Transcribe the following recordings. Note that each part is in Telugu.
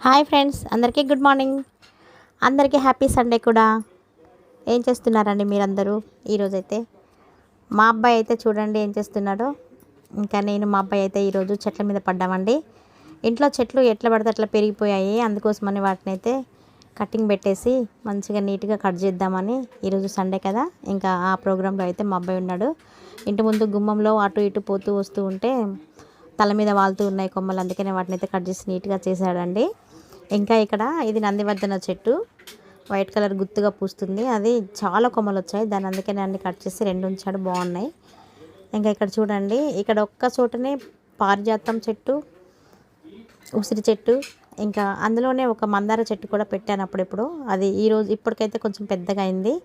హాయ్ ఫ్రెండ్స్, అందరికీ గుడ్ మార్నింగ్. అందరికీ హ్యాపీ సండే కూడా. ఏం చేస్తున్నారండి మీరందరూ? ఈరోజైతే మా అబ్బాయి అయితే చూడండి ఏం చేస్తున్నాడో. ఇంకా నేను మా అబ్బాయి అయితే ఈరోజు చెట్ల మీద పడ్డామండి. ఇంట్లో చెట్లు ఎట్లా పడితే అట్లా పెరిగిపోయాయి. అందుకోసమని వాటిని అయితే కటింగ్ పెట్టేసి మంచిగా నీట్గా కట్ చేద్దామని. ఈరోజు సండే కదా, ఇంకా ఆ ప్రోగ్రాంలో అయితే మా అబ్బాయి ఉన్నాడు. ఇంటి ముందు గుమ్మంలో అటు ఇటు పోతూ వస్తూ ఉంటే తల మీద వాళ్తూ ఉన్నాయి కొమ్మలు, అందుకనే వాటిని అయితే కట్ చేసి నీట్గా చేశాడండి. ఇంకా ఇక్కడ ఇది నందివర్ధన చెట్టు, వైట్ కలర్ గుత్తుగా పూస్తుంది. అది చాలా కొమ్మలు వచ్చాయి, దాన్ని అందుకనే అన్ని కట్ చేసి రెండు ఉంచాడు, బాగున్నాయి. ఇంకా ఇక్కడ చూడండి, ఇక్కడ ఒక్క చోటనే పారిజాతం చెట్టు, ఉసిరి చెట్టు, ఇంకా అందులోనే ఒక మందార చెట్టు కూడా పెట్టాను అప్పుడెప్పుడు. అది ఈరోజు ఇప్పటికైతే కొంచెం పెద్దగా అయింది.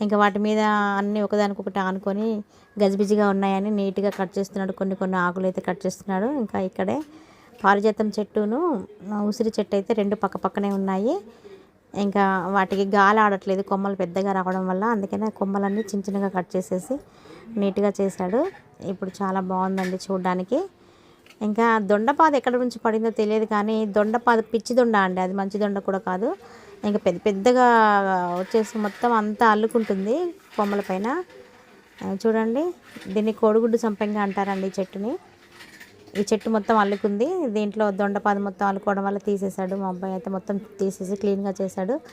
ఇంకా వాటి మీద అన్నీ ఒకదానికొకటి ఆనుకొని గజిబిజిగా ఉన్నాయని నీట్గా కట్ చేస్తున్నాడు. కొన్ని కొన్ని ఆకులు అయితే కట్ చేస్తున్నాడు. ఇంకా ఇక్కడే పారిజాతం చెట్టును ఉసిరి చెట్టు అయితే రెండు పక్క పక్కనే ఉన్నాయి. ఇంకా వాటికి గాలి ఆడట్లేదు కొమ్మలు పెద్దగా రావడం వల్ల, అందుకనే కొమ్మలన్నీ చిన్న చిన్నగా కట్ చేసేసి నీట్గా చేశాడు. ఇప్పుడు చాలా బాగుందండి చూడడానికి. ఇంకా దొండపాద ఎక్కడ నుంచి పడిందో తెలియదు, కానీ దొండపాద పిచ్చి దొండ అండి, అది మంచి దొండ కూడా కాదు. ఇంకా పెద్ద పెద్దగా వచ్చేసి మొత్తం అంతా అల్లుకుంటుంది కొమ్మల పైన. చూడండి, దీన్ని కోడిగుడ్డు సంపెంగ అంటారండి ఈ చెట్టుని. ఈ చెట్టు మొత్తం అల్లుకుంది. దీంట్లో దొండపాద మొత్తం అల్లుకోవడం వల్ల తీసేశాడు మా అబ్బాయి అయితే, మొత్తం తీసేసి క్లీన్గా చేశాడు.